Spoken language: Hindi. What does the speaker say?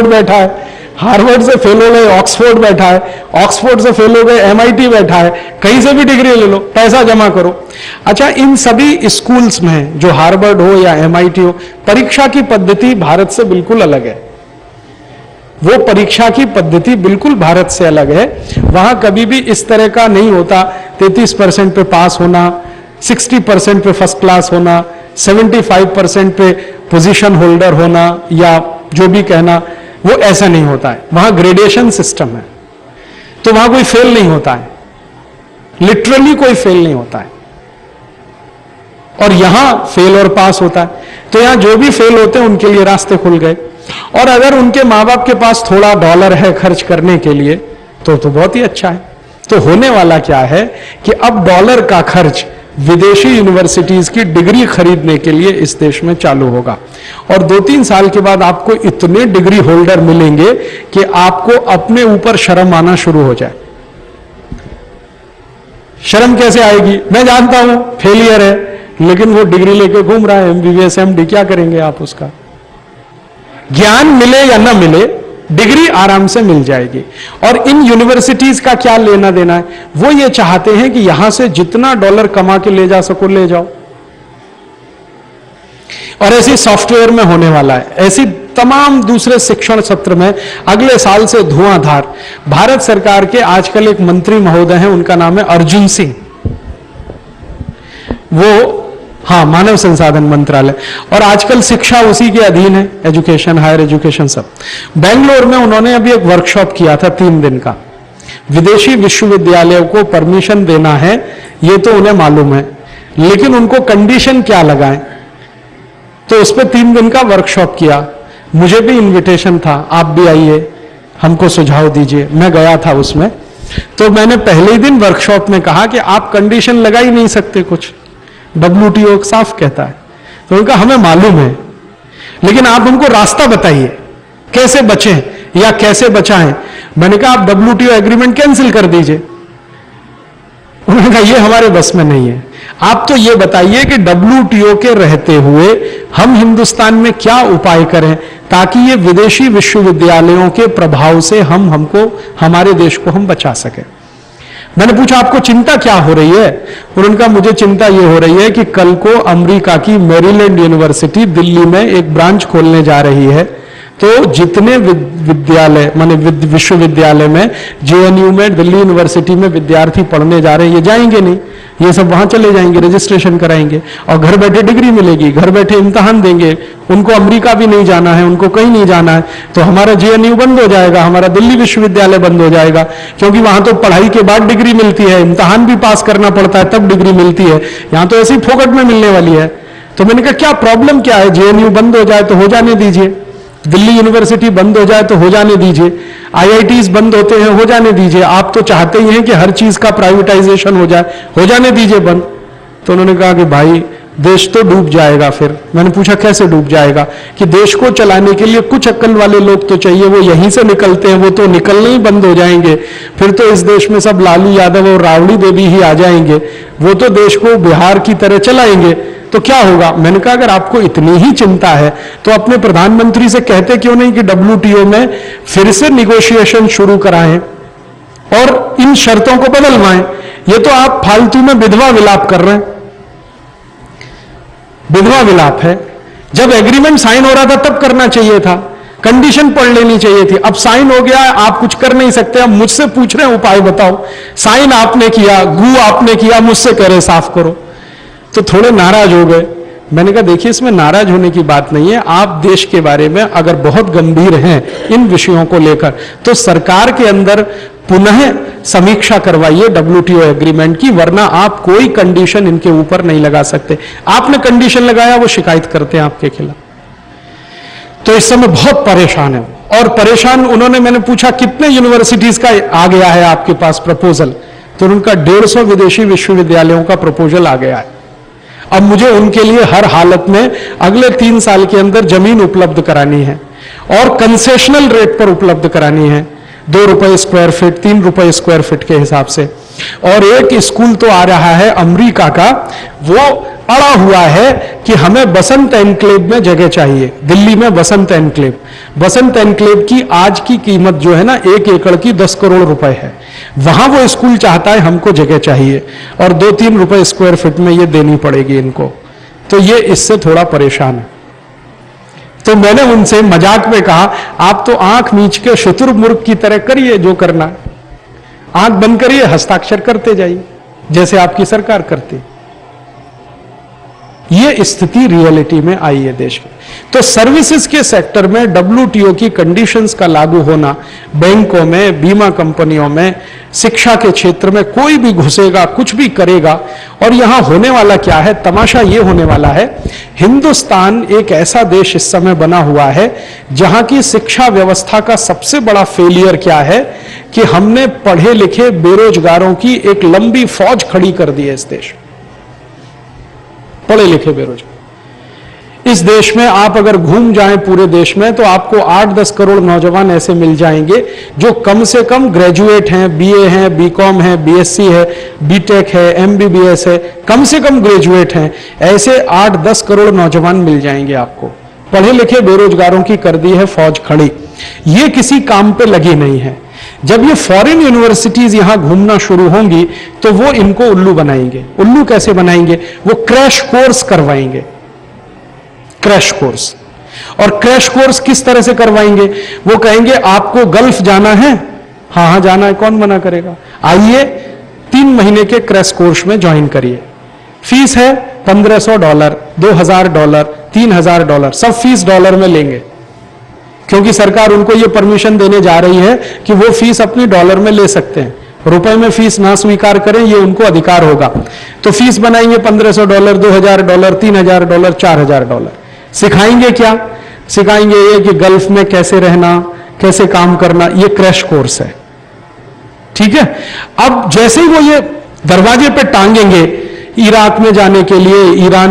बैठा है, हार्वर्ड से फेल हो गए ऑक्सफोर्ड बैठा है, ऑक्सफोर्ड से फेल हो गए एमआईटी बैठा है, कहीं से भी डिग्री ले लो, पैसा जमा करो। अच्छा, इन सभी स्कूल्स में जो हार्वर्ड हो या एमआईटी हो, परीक्षा की पद्धति भारत से बिल्कुल अलग है। वो परीक्षा की पद्धति बिल्कुल भारत से अलग है। वहां कभी भी इस तरह का नहीं होता 33% पे पास होना, 60% पे फर्स्ट क्लास होना, 75% पे पोजीशन होल्डर होना, या जो भी कहना, वो ऐसा नहीं होता है। वहां ग्रेडेशन सिस्टम है, तो वहां कोई फेल नहीं होता है, लिटरली कोई फेल नहीं होता है। और यहां फेल और पास होता है। तो यहां जो भी फेल होते हैं उनके लिए रास्ते खुल गए। और अगर उनके मां बाप के पास थोड़ा डॉलर है खर्च करने के लिए तो बहुत ही अच्छा है। तो होने वाला क्या है कि अब डॉलर का खर्च विदेशी यूनिवर्सिटीज की डिग्री खरीदने के लिए इस देश में चालू होगा। और 2-3 साल के बाद आपको इतने डिग्री होल्डर मिलेंगे कि आपको अपने ऊपर शर्म आना शुरू हो जाए। शर्म कैसे आएगी? मैं जानता हूं फेलियर है, लेकिन वो डिग्री लेके घूम रहा है, एमबीबीएस एमडी, क्या करेंगे आप उसका? ज्ञान मिले या ना मिले, डिग्री आराम से मिल जाएगी। और इन यूनिवर्सिटीज का क्या लेना देना है? वो ये चाहते हैं कि यहां से जितना डॉलर कमा के ले जा सको ले जाओ। और ऐसी सॉफ्टवेयर में होने वाला है, ऐसी तमाम दूसरे शिक्षण सत्र में अगले साल से धुआंधार। भारत सरकार के आजकल एक मंत्री महोदय हैं, उनका नाम है अर्जुन सिंह, वो मानव संसाधन मंत्रालय, और आजकल शिक्षा उसी के अधीन है, एजुकेशन, हायर एजुकेशन सब। बेंगलोर में उन्होंने अभी एक वर्कशॉप किया था 3 दिन का। विदेशी विश्वविद्यालयों को परमिशन देना है ये तो उन्हें मालूम है, लेकिन उनको कंडीशन क्या लगाएं, तो उस पर 3 दिन का वर्कशॉप किया। मुझे भी इन्विटेशन था, आप भी आइए, हमको सुझाव दीजिए। मैं गया था उसमें। तो मैंने पहले ही दिन वर्कशॉप में कहा कि आप कंडीशन लगा ही नहीं सकते कुछ, WTO साफ कहता है। तो उनका हमें मालूम है, लेकिन आप हमको रास्ता बताइए कैसे बचें या कैसे बचाएं। मैंने कहा आप WTO एग्रीमेंट कैंसिल कर दीजिए। उन्होंने कहा ये हमारे बस में नहीं है, आप तो ये बताइए कि WTO के रहते हुए हम हिंदुस्तान में क्या उपाय करें ताकि ये विदेशी विश्वविद्यालयों के प्रभाव से हमको हमारे देश को हम बचा सके। मैंने पूछा आपको चिंता क्या हो रही है? और उनका मुझे चिंता यह हो रही है कि कल को अमेरिका की मैरीलैंड यूनिवर्सिटी दिल्ली में एक ब्रांच खोलने जा रही है, तो जितने विद्यालय माने विश्वविद्यालय में, जेएनयू में, दिल्ली यूनिवर्सिटी में विद्यार्थी पढ़ने जा रहे हैं, ये जाएंगे नहीं, ये सब वहां चले जाएंगे, रजिस्ट्रेशन कराएंगे और घर बैठे डिग्री मिलेगी, घर बैठे इम्तहान देंगे। उनको अमेरिका भी नहीं जाना है, उनको कहीं नहीं जाना है, तो हमारा जेएनयू बंद हो जाएगा, हमारा दिल्ली विश्वविद्यालय बंद हो जाएगा, क्योंकि वहां तो पढ़ाई के बाद डिग्री मिलती है, इम्तहान भी पास करना पड़ता है तब डिग्री मिलती है, यहां तो ऐसी ही फोकट में मिलने वाली है। तो मैंने कहा क्या प्रॉब्लम क्या है? जेएनयू बंद हो जाए तो हो जाने दीजिए, दिल्ली यूनिवर्सिटी बंद हो जाए तो हो जाने दीजिए, आईआईटीज बंद होते हैं हो जाने दीजिए, आप तो चाहते ही हैं कि हर चीज का प्राइवेटाइजेशन हो जाने दीजिए बंद। तो उन्होंने कहा कि भाई देश तो डूब जाएगा। फिर मैंने पूछा कैसे डूब जाएगा? कि देश को चलाने के लिए कुछ अक्ल वाले लोग तो चाहिए, वो यहीं से निकलते हैं, वो तो निकलने ही बंद हो जाएंगे, फिर तो इस देश में सब लालू यादव और राबड़ी देवी ही आ जाएंगे, वो तो देश को बिहार की तरह चलाएंगे, तो क्या होगा? मैंने कहा अगर आपको इतनी ही चिंता है तो अपने प्रधानमंत्री से कहते क्यों नहीं कि WTO में फिर से निगोशिएशन शुरू कराएं और इन शर्तों को बदलवाएं। ये तो आप फालतू में विधवा विलाप कर रहे हैं। विधवा विलाप है। जब एग्रीमेंट साइन हो रहा था तब करना चाहिए था, कंडीशन पढ़ लेनी चाहिए थी। अब साइन हो गया, आप कुछ कर नहीं सकते, अब मुझसे पूछ रहे हैं उपाय बताओ। साइन आपने किया, गू आपने किया, मुझसे कह रहे साफ करो, तो थोड़े नाराज हो गए। मैंने कहा देखिए इसमें नाराज होने की बात नहीं है, आप देश के बारे में अगर बहुत गंभीर हैं इन विषयों को लेकर तो सरकार के अंदर पुनः समीक्षा करवाइए WTO एग्रीमेंट की, वरना आप कोई कंडीशन इनके ऊपर नहीं लगा सकते। आपने कंडीशन लगाया, वो शिकायत करते हैं आपके खिलाफ। तो इस समय बहुत परेशान है। और परेशान उन्होंने, मैंने पूछा कितने यूनिवर्सिटीज का आ गया है आपके पास प्रपोजल, तो उनका 150 विदेशी विश्वविद्यालयों का प्रपोजल आ गया है। अब मुझे उनके लिए हर हालत में अगले 3 साल के अंदर जमीन उपलब्ध करानी है और कंसेशनल रेट पर उपलब्ध करानी है, 2 रुपए स्क्वायर फीट, 3 रुपए स्क्वायर फीट के हिसाब से। और एक स्कूल तो आ रहा है अमेरिका का, वो अड़ा हुआ है कि हमें बसंत एनक्लेव में जगह चाहिए। दिल्ली में बसंत एनक्लेव की आज की कीमत जो है ना 1 एकड़ की 10 करोड़ रुपए है। वहां वो स्कूल चाहता है, हमको जगह चाहिए और 2-3 रुपए स्क्वायर फीट में ये देनी पड़ेगी इनको। तो ये इससे थोड़ा परेशान है। तो मैंने उनसे मजाक में कहा, आप तो आंख मींच के शुतुरमुर्ग की तरह करिए जो करना है, आंख बंद करिए, हस्ताक्षर करते जाइए जैसे आपकी सरकार करती। ये स्थिति रियलिटी में आई है देश में। तो सर्विसेज के सेक्टर में WTO की कंडीशंस का लागू होना, बैंकों में, बीमा कंपनियों में, शिक्षा के क्षेत्र में कोई भी घुसेगा, कुछ भी करेगा। और यहां होने वाला क्या है, तमाशा ये होने वाला है, हिंदुस्तान एक ऐसा देश इस समय बना हुआ है जहां की शिक्षा व्यवस्था का सबसे बड़ा फेलियर क्या है कि हमने पढ़े लिखे बेरोजगारों की एक लंबी फौज खड़ी कर दी है इस देश में। पढ़े लिखे बेरोजगार इस देश में आप अगर घूम जाएं पूरे देश में तो आपको 8-10 करोड़ नौजवान ऐसे मिल जाएंगे जो कम से कम ग्रेजुएट हैं, BA हैं, BCom है, BSc है, BTech है, MBBS है, कम से कम ग्रेजुएट हैं। ऐसे 8-10 करोड़ नौजवान मिल जाएंगे आपको। पढ़े लिखे बेरोजगारों की कर दी है फौज खड़ी। ये किसी काम पे लगी नहीं है। जब ये फॉरेन यूनिवर्सिटीज यहां घूमना शुरू होंगी तो वो इनको उल्लू बनाएंगे। उल्लू कैसे बनाएंगे? वो क्रैश कोर्स करवाएंगे, क्रैश कोर्स। और क्रैश कोर्स किस तरह से करवाएंगे? वो कहेंगे आपको गल्फ जाना है, हाँ जाना है, कौन मना करेगा, आइए 3 महीने के क्रैश कोर्स में ज्वाइन करिए। फीस है $1500, $2000, $3000, सब फीस डॉलर में लेंगे क्योंकि सरकार उनको यह परमिशन देने जा रही है कि वो फीस अपनी डॉलर में ले सकते हैं। रुपए में फीस ना स्वीकार करें, ये उनको अधिकार होगा। तो फीस बनाएंगे $1500, $2000, $3000, $4000। सिखाएंगे क्या? सिखाएंगे ये कि गल्फ में कैसे रहना, कैसे काम करना। ये क्रैश कोर्स है, ठीक है। अब जैसे ही वो ये दरवाजे पे टांगेंगे इराक में जाने के लिए, ईरान